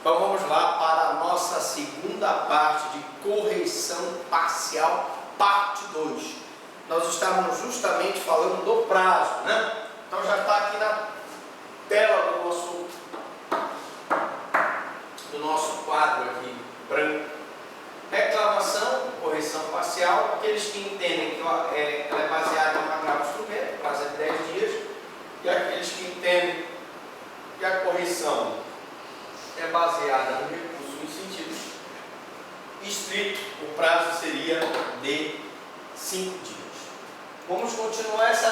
Então vamos lá para a nossa segunda parte de correção parcial, parte 2. Nós estávamos justamente falando do prazo, né? Então já está aqui na tela do nosso quadro aqui, branco. Reclamação, correção parcial, aqueles que entendem que ela é baseada em um agravo instrumento, prazo é de 10 dias, e aqueles que entendem que a correção é baseada no recurso em sentido estrito, o prazo seria de 5 dias. Vamos continuar esse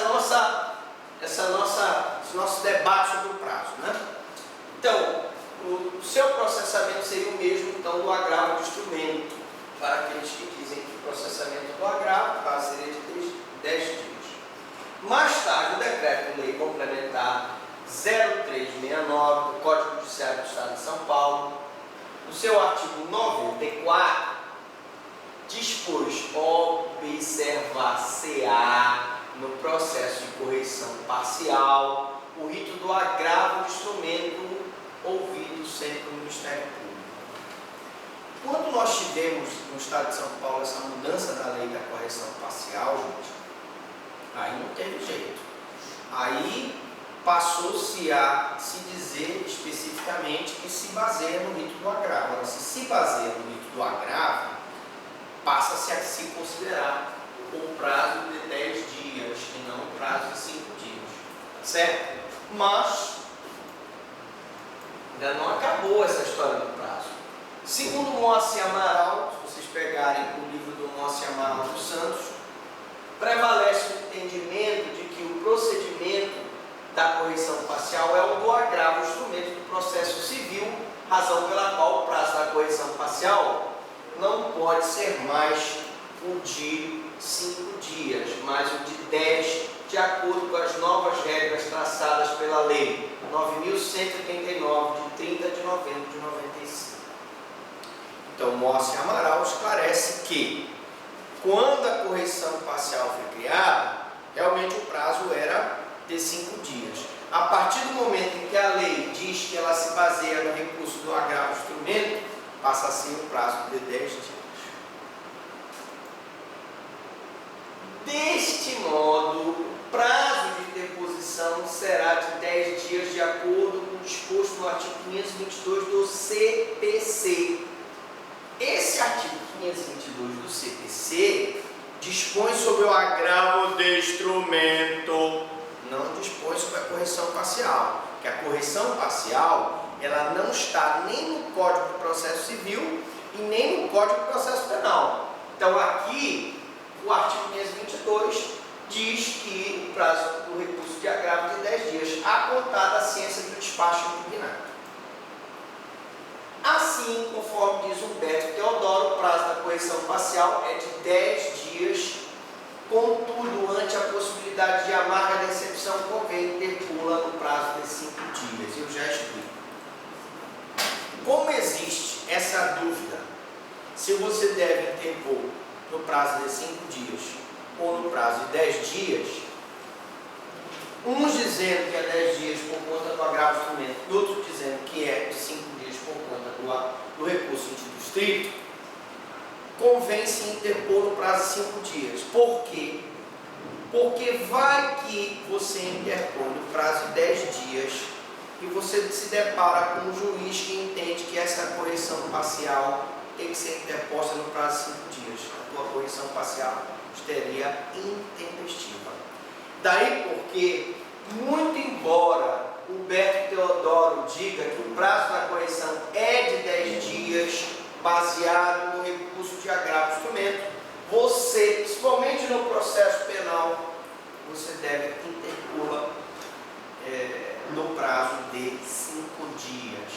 nosso debate sobre o prazo, né? Então, o seu processamento seria o mesmo então do agravo de instrumento, para aqueles que dizem que o processamento do agravo, o prazo seria de 10 dias. Mais tarde, o Decreto-Lei Complementar 0369 do Código Judiciário do Estado de São Paulo, no seu artigo 94, dispôs observar-se-á no processo de correção parcial o rito do agravo de instrumento ouvido sempre no Ministério Público. Quando nós tivemos no Estado de São Paulo essa mudança da lei da correção parcial, gente, aí não teve jeito. Aí passou-se a se dizer especificamente que se baseia no rito do agravo. Agora, se baseia no rito do agravo, passa-se a se considerar o prazo de 10 dias e não o prazo de 5 dias, certo? Mas ainda não acabou essa história do prazo. Segundo Moacir Amaral, se vocês pegarem o livro do Moacir Amaral dos Santos, prevalece o entendimento de que o procedimento da correção parcial é o do agravo instrumento do processo civil, razão pela qual o prazo da correção parcial não pode ser mais o de 5 dias, mas o de 10, de acordo com as novas regras traçadas pela Lei 9.189, de 30 de novembro de 95. Então, Moacir Amaral esclarece que, quando a correção parcial foi criada, realmente o prazo era de 5 dias. A partir do momento em que a lei diz que ela se baseia no recurso do agravo instrumento, passa a ser um prazo de 10 dias. Deste modo, o prazo de deposição será de 10 dias, de acordo com o disposto no artigo 522 do CPC. Esse artigo 522 do CPC dispõe sobre o agravo de instrumento, não dispõe sobre a correção parcial, que a correção parcial ela não está nem no Código de Processo Civil e nem no Código de Processo Penal. Então aqui o artigo 522 diz que o prazo do recurso de agravo é de 10 dias, a contar da ciência do despacho impugnado. Assim, conforme diz Humberto Teodoro, o prazo da correção parcial é de 10 dias, contudo, ante a possibilidade de amarga decepção, convém interpô-la no prazo de 5 dias. Eu já explico. Como existe essa dúvida, se você deve interpor no prazo de 5 dias ou no prazo de 10 dias, uns dizendo que é 10 dias por conta do agravo instrumento e outros dizendo que é de 5 dias por conta do recurso em sentido estrito, convém se interpor no prazo de 5 dias. Por quê? Porque vai que você interpõe no prazo de 10 dias e você se depara com um juiz que entende que essa correção parcial tem que ser interposta no prazo de 5 dias. A tua correção parcial estaria intempestiva. Daí porque, muito embora Humberto Teodoro diga que o prazo da correção é de 10 dias, baseado no recurso de agravo instrumento, você, principalmente no processo penal, você deve interpô-la no prazo de 5 dias,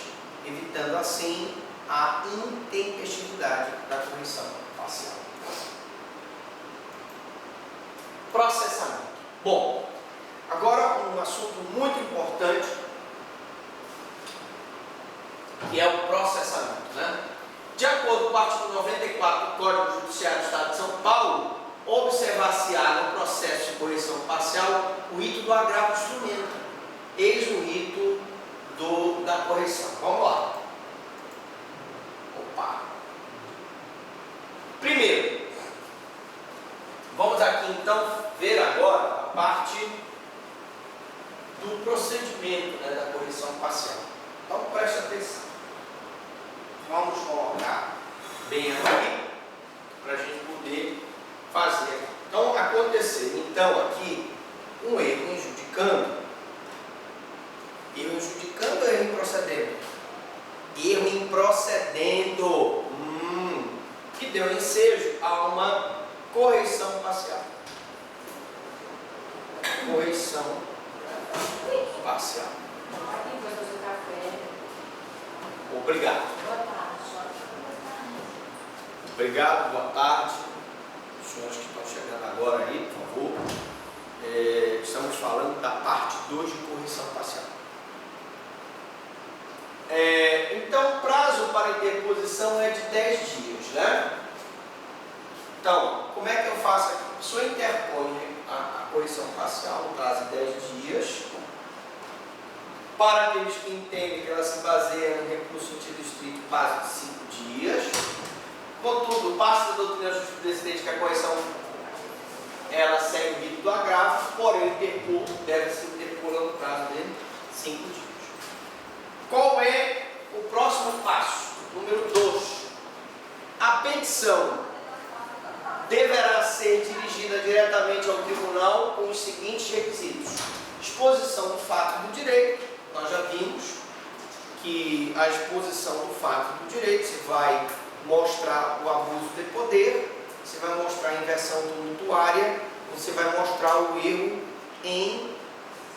evitando assim a intempestividade da correção parcial. Processamento. Bom, agora um assunto muito importante, que é o processamento, né? De acordo com o artigo 94 do Código Judiciário do Estado de São Paulo, observar-se-á no processo de correção parcial o rito do agravo de instrumento, eis o rito da correção. Vamos lá. correção parcial. Então preste atenção. Vamos colocar bem aqui para a gente poder fazer. Então aconteceu aqui um erro injudicando. Erro injudicando ou erro improcedendo? Erro improcedendo. Que deu ensejo a uma correção parcial. Correção parcial. Obrigado. Obrigado, boa tarde. Os senhores que estão chegando agora aí, por favor. Estamos falando da parte 2 de correção parcial. Então, o prazo para interposição é de 10 dias, né? Então, como é que eu faço aqui? A pessoa interpõe a correção parcial no prazo de 10 dias. Para aqueles que entendem que ela se baseia no recurso sentido estrito, prazo de 5 dias. Contudo, passa da doutrina jurisprudente que a correção ela segue o rito do agravo, porém deve-se interpor no prazo de 5 dias. Qual é o próximo passo? Número 2. A petição deverá ser dirigida diretamente ao tribunal com os seguintes requisitos: exposição do fato do direito. Nós já vimos que a exposição do fato do direito, você vai mostrar o abuso de poder, você vai mostrar a inversão tumultuária, você vai mostrar o erro em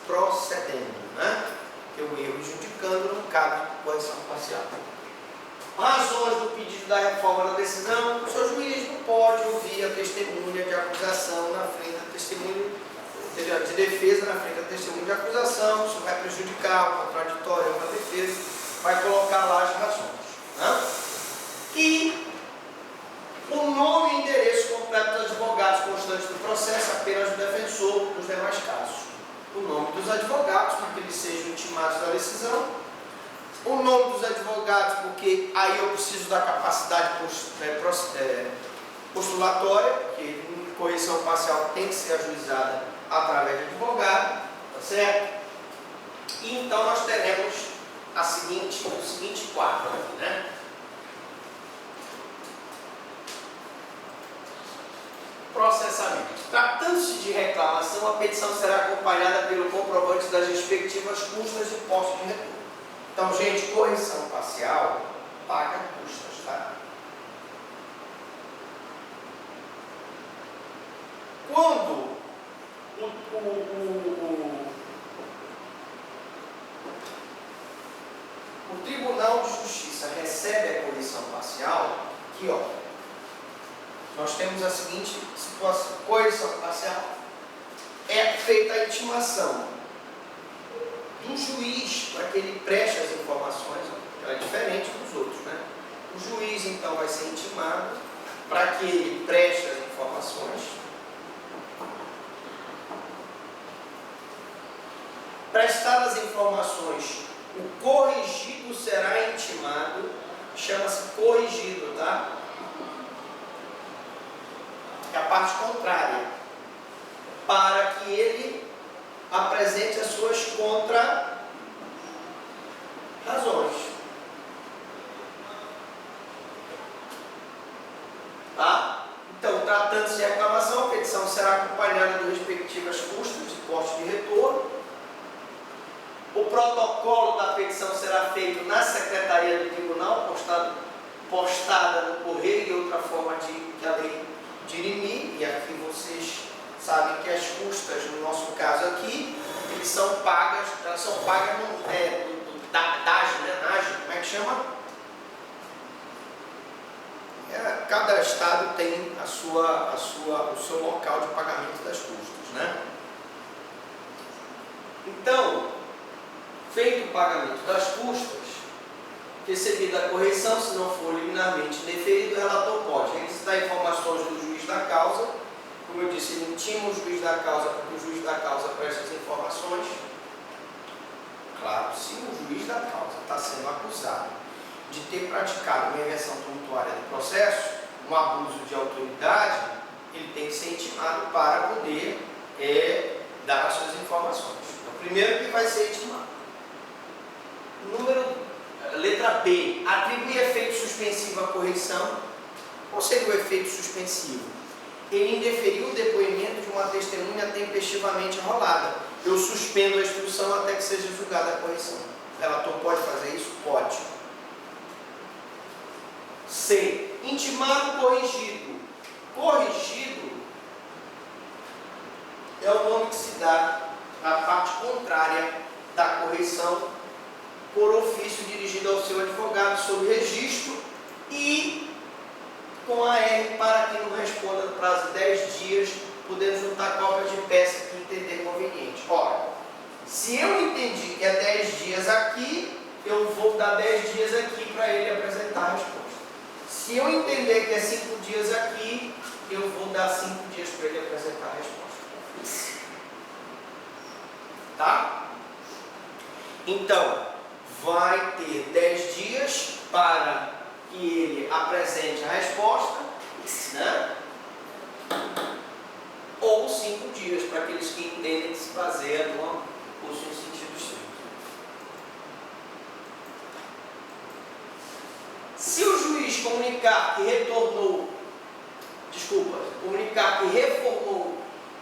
procedendo, né? Que é o erro judicando no caso de correção parcial. Razões do pedido da reforma da decisão: o seu juiz não pode ouvir a testemunha de acusação na frente da testemunha de defesa, na frente da testemunha de acusação. Isso vai prejudicar o contraditório da defesa, vai colocar lá as razões, né? E o nome e endereço completo dos advogados constantes do processo, apenas do defensor, nos demais casos. O nome dos advogados, para que eles sejam intimados da decisão. O nome dos advogados, porque aí eu preciso da capacidade postulatória, porque correção parcial tem que ser ajuizada através de advogado, tá certo? E então nós teremos o seguinte quadro aqui, né? Processamento. Tratando-se de reclamação, a petição será acompanhada pelo comprovante das respectivas custas de posto de retorno. Então, gente, correção parcial paga custas, tá? Quando o Tribunal de Justiça recebe a correção parcial, aqui ó, nós temos a seguinte situação: correção parcial é feita a intimação do juiz para que ele preste as informações, ela é diferente dos outros, né? O juiz então vai ser intimado para que ele preste as informações. Prestadas as informações, o corrigido será intimado, chama-se corrigido, tá? É a parte contrária, para que ele apresente as suas contra-razões. Tá? Então, tratando-se de reclamação, a petição será acompanhada das respectivas custas de posto de retorno. O protocolo da petição será feito na secretaria do tribunal, postada no correio e outra forma que a lei dirimir. E aqui vocês sabem que as custas, no nosso caso aqui, elas são pagas no DAGE, né? NAGE, como é que chama? Cada estado tem o seu local de pagamento das custas, né? Então, feito o pagamento das custas, recebida a correção, se não for liminarmente deferido, o relator pode requisitar informações do juiz da causa. Como eu disse, ele intima o juiz da causa para que o juiz da causa preste as informações. Claro, se o juiz da causa está sendo acusado de ter praticado uma inversão tumultuária do processo, um abuso de autoridade, ele tem que ser intimado para poder dar as suas informações. Então, primeiro que vai ser intimado. Letra B, atribuir efeito suspensivo à correição. Qual seria o efeito suspensivo? Ele indeferiu o depoimento de uma testemunha tempestivamente enrolada. Eu suspendo a instrução até que seja julgada a correção. O relator pode fazer isso? Pode. C. Intimar o corrigido. Corrigido é o nome que se dá à parte contrária da correção por ofício dirigido ao seu advogado sob registro e com a R para que não responda no prazo de 10 dias, podendo juntar cópias de peça que entender conveniente. Ora, se eu entendi que é 10 dias aqui, eu vou dar 10 dias aqui para ele apresentar a resposta. Se eu entender que é 5 dias aqui, eu vou dar 5 dias para ele apresentar a resposta. Tá? Então, vai ter 10 dias para que ele apresente a resposta, né? Ou 5 dias para aqueles que entendem que se baseia no curso em sentido estrito. Se o juiz comunicar que reformou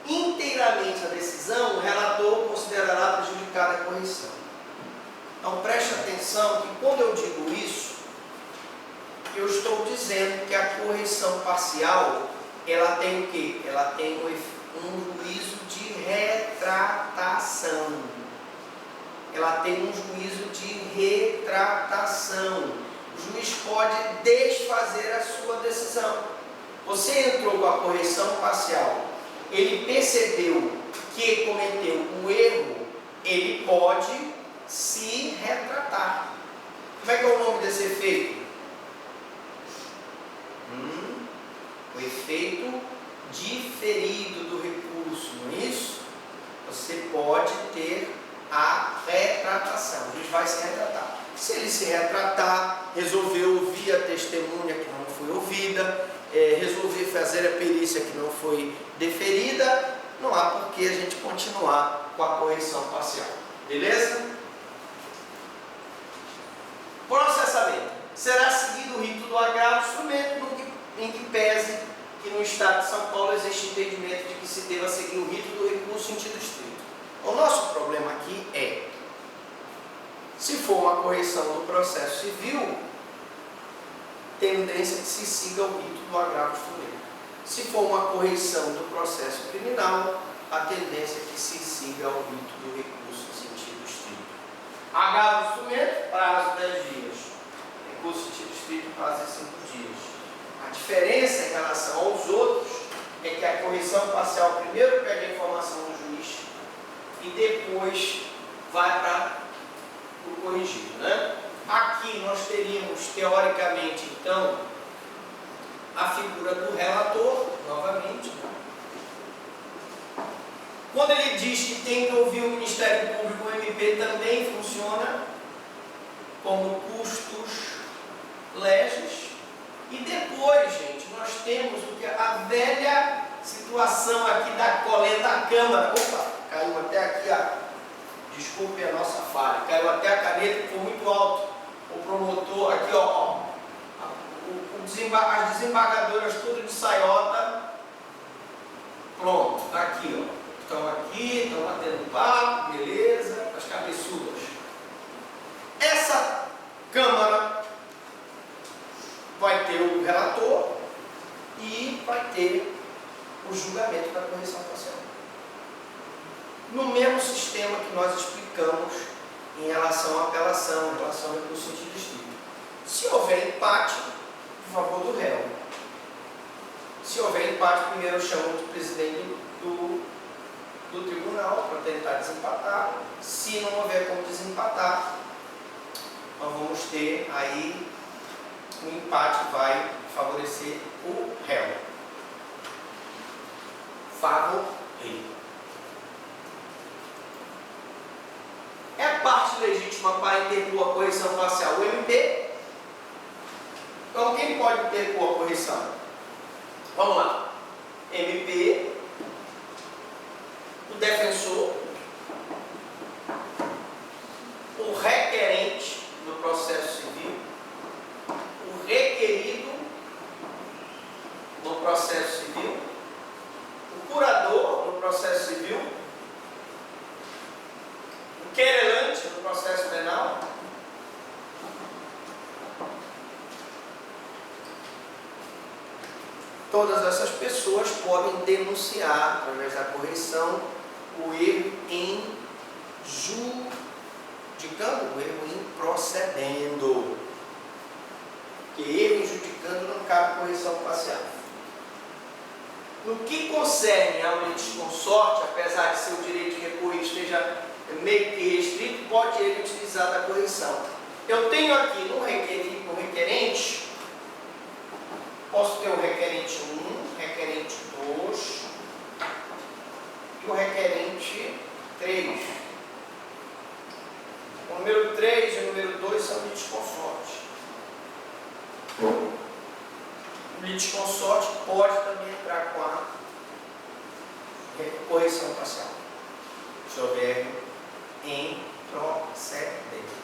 inteiramente a decisão, o relator considerará prejudicada a correção. Então preste atenção que quando eu digo isso, eu estou dizendo que a correção parcial, ela tem o quê? Ela tem um juízo de retratação. Ela tem um juízo de retratação. O juiz pode desfazer a sua decisão. Você entrou com a correção parcial, ele percebeu que cometeu um erro, ele pode se retratar. Como é que é o nome desse efeito? O efeito diferido do recurso, não é isso? Você pode ter a retratação, ele vai se retratar. Se ele se retratar, resolver ouvir a testemunha que não foi ouvida, resolver fazer a perícia que não foi deferida, não há por que a gente continuar com a correção parcial. Beleza? Processamento. Será seguido o rito do agravo instrumento em que pese que no Estado de São Paulo existe entendimento de que se deva seguir o rito do recurso em sentido estrito. O nosso problema aqui é, se for uma correção do processo civil, tendência que se siga o rito do agravo instrumento. Se for uma correção do processo criminal, a tendência é que se siga o rito do recurso em sentido estrito. Agravo instrumento, prazo 10 dias. Recurso em sentido estrito, prazo de 5 dias. A diferença em relação aos outros é que a correção parcial primeiro pede a informação do juiz e depois vai para o corrigido, né? Aqui nós teríamos, teoricamente, então, a figura do relator, novamente. Quando ele diz que tem que ouvir o Ministério Público, o MP também funciona como custos legis. E depois, gente, nós temos o que a velha situação aqui da coleta da Câmara. Opa, caiu até aqui, desculpe a nossa falha, caiu até a caneta que foi muito alto. O promotor, aqui as desembargadoras tudo de saiota, pronto, está aqui, estão batendo papo, beleza, as cabeçudas. Essa Câmara vai ter o relator e vai ter o julgamento da correção parcial. No mesmo sistema que nós explicamos em relação à apelação, em relação ao recurso em sentido estrito. Se houver empate, por favor do réu. Se houver empate, primeiro eu chamo o presidente do tribunal para tentar desempatar. Se não houver como desempatar, nós vamos ter aí o empate vai favorecer o réu. Favorei. É parte legítima para interpor a correção parcial o MP. Então, quem pode interpor a correção? Vamos lá. MP, o defensor, o requerente do processo civil essas pessoas podem denunciar, através da correção, o erro em judicando, o erro em procedendo. Porque erro em judicando não cabe correção parcial. No que concerne ao litisconsorte, apesar de seu direito de recorrer esteja meio que restrito, pode ele utilizar da correção. Eu tenho aqui no requerente, posso ter o requerente 1, requerente 2 e o requerente 3. O número 3 e o número 2 são litisconsortes. O litisconsorte pode também entrar com a correção parcial, se houver em procedente.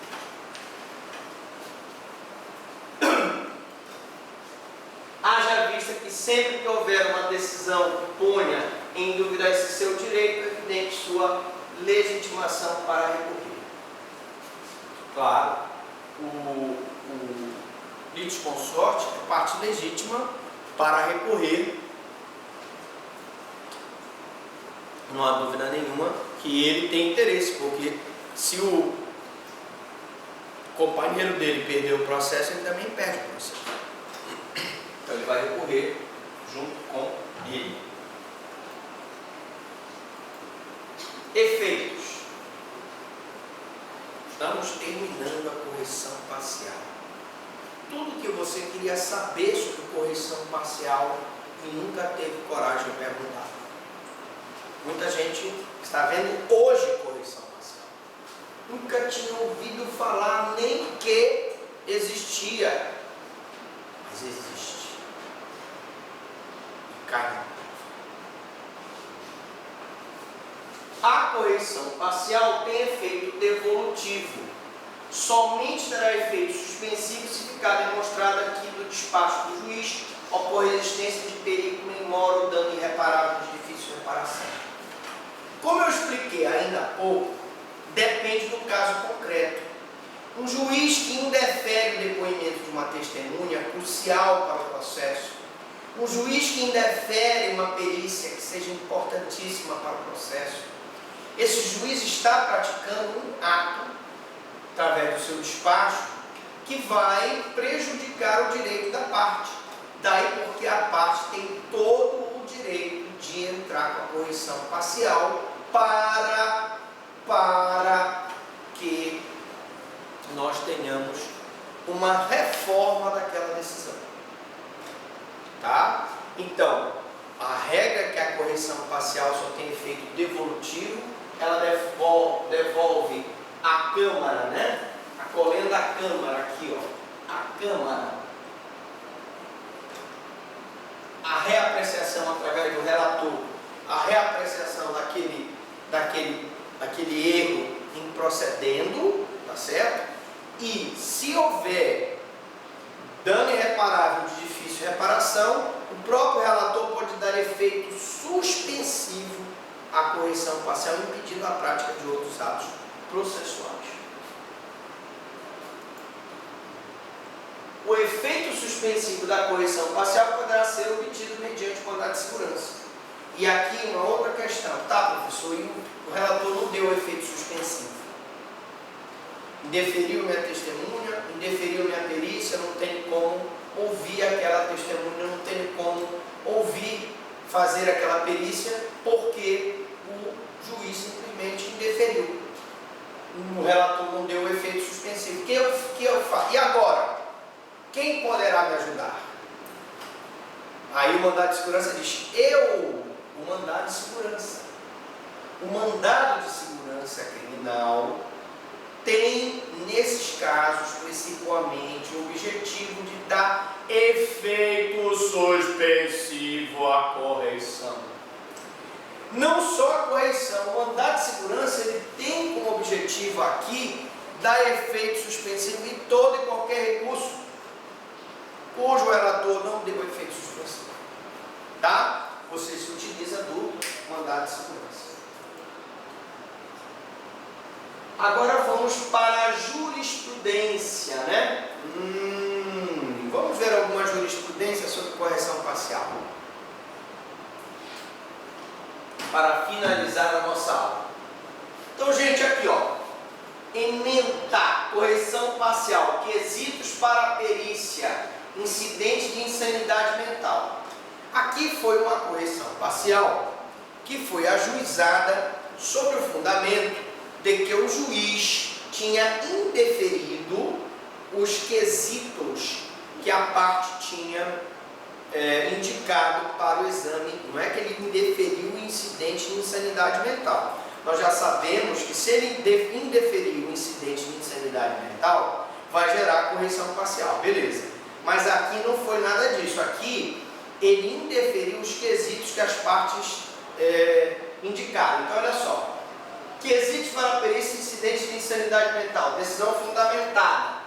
Haja vista que sempre que houver uma decisão que ponha em dúvida esse seu direito, é evidente sua legitimação para recorrer. Claro, o litisconsorte é parte legítima para recorrer. Não há dúvida nenhuma que ele tem interesse, porque se o companheiro dele perdeu o processo, ele também perde o processo. Então ele vai recorrer junto com ele. Efeitos. Estamos terminando a correção parcial. Tudo que você queria saber sobre correção parcial e nunca teve coragem de perguntar. Muita gente está vendo hoje correção parcial. Nunca tinha ouvido falar nem que existia. Mas existe. E cai. A correção parcial tem efeito devolutivo. Somente terá efeito suspensivo se ficar demonstrado aqui do despacho do juiz ocorre existência de perigo menor ou dano irreparável de difícil reparação. Como eu expliquei ainda há pouco, depende do caso concreto. Um juiz que indefere o depoimento de uma testemunha crucial para o processo, um juiz que indefere uma perícia que seja importantíssima para o processo, esse juiz está praticando um ato, através do seu despacho, que vai prejudicar o direito da parte. Daí porque a parte tem todo o direito de entrar com a correção parcial para que nós tenhamos uma reforma daquela decisão. Tá? Então, a regra é que a correção parcial só tem efeito devolutivo, ela devolve a Câmara, né? Acolhendo a Câmara aqui, ó. A Câmara. A reapreciação através do relator, a reapreciação daquele erro em procedendo, tá certo? E se houver dano irreparável de difícil reparação, o próprio relator pode dar efeito suspensivo à correção parcial, impedindo a prática de outros atos processuais. O efeito suspensivo da correção parcial poderá ser obtido mediante mandado de segurança. E aqui uma outra questão, tá, professor? E o relator não deu efeito suspensivo. Indeferiu minha testemunha, indeferiu minha perícia, não tem como ouvir aquela testemunha, não tem como ouvir, fazer aquela perícia, porque o juiz simplesmente indeferiu. O relator não deu o efeito suspensivo. O que eu faço? E agora? Quem poderá me ajudar? Aí o mandado de segurança diz, o mandado de segurança. O mandado de segurança criminal tem, nesses casos, principalmente, o objetivo de dar efeito suspensivo à correção. Não só a correção, o mandado de segurança ele tem como objetivo aqui dar efeito suspensivo em todo e qualquer recurso cujo relator não deu efeito suspensivo. Tá? Você se utiliza do mandado de segurança. Agora vamos para a jurisprudência, né? Vamos ver alguma jurisprudência sobre correção parcial. para finalizar a nossa aula. Então, gente, aqui, ó, ementa, correção parcial, quesitos para perícia, incidente de insanidade mental. Aqui foi uma correção parcial que foi ajuizada sobre o fundamento de que o juiz tinha indeferido os quesitos que a parte tinha indicado para o exame. Não é que ele indeferiu o incidente de insanidade mental. Nós já sabemos que se ele indeferir o incidente de insanidade mental, vai gerar correção parcial, beleza. Mas aqui não foi nada disso. Aqui ele indeferiu os quesitos que as partes indicaram. Então olha só, quesitos para perícia incidente de insanidade mental, decisão fundamentada,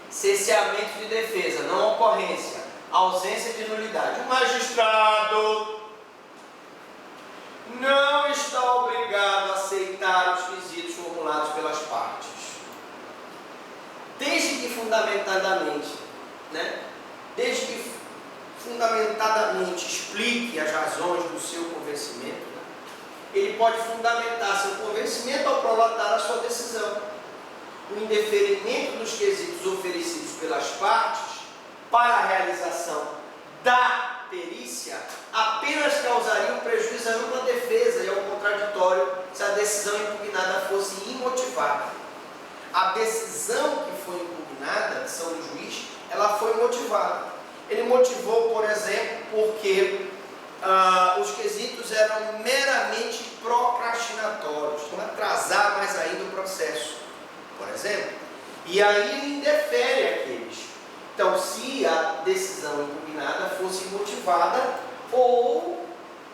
cesseamento de defesa, não ocorrência, ausência de nulidade. O magistrado não está obrigado a aceitar os quesitos formulados pelas partes, desde que fundamentadamente, desde que fundamentadamente explique as razões do seu convencimento. Ele pode fundamentar seu convencimento ao prolatar a sua decisão. O indeferimento dos quesitos oferecidos pelas partes para a realização da perícia apenas causaria um prejuízo à ampla defesa e ao contraditório se a decisão impugnada fosse imotivada. A decisão que foi impugnada, a decisão do juiz, ela foi motivada. Ele motivou, por exemplo, porque os quesitos eram meramente procrastinatórios, então atrasar mais ainda o processo, por exemplo. E aí ele indefere aqueles. Então, se a decisão impugnada fosse motivada ou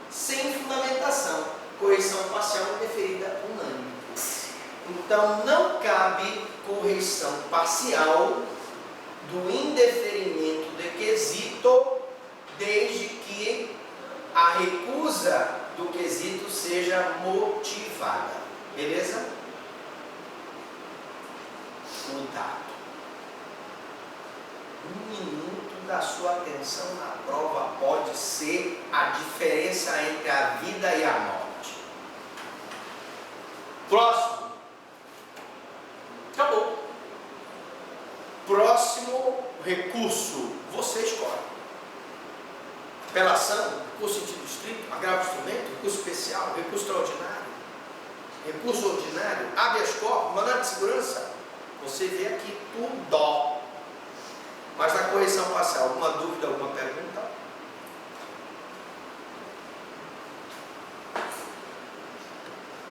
sem fundamentação, correção parcial indeferida unânime. Então, não cabe correção parcial do indeferimento de quesito, desde que a recusa do quesito seja motivada. Beleza? Cuidado. 1 minuto da sua atenção na prova pode ser a diferença entre a vida e a morte. Próximo. Acabou. Próximo recurso. Você escolhe. Apelação, recurso em sentido estrito, agravo de instrumento, recurso especial, recurso extraordinário, recurso ordinário, habeas corpus, mandado de segurança. Você vê aqui tudo. Mas na correção parcial, alguma dúvida, alguma pergunta?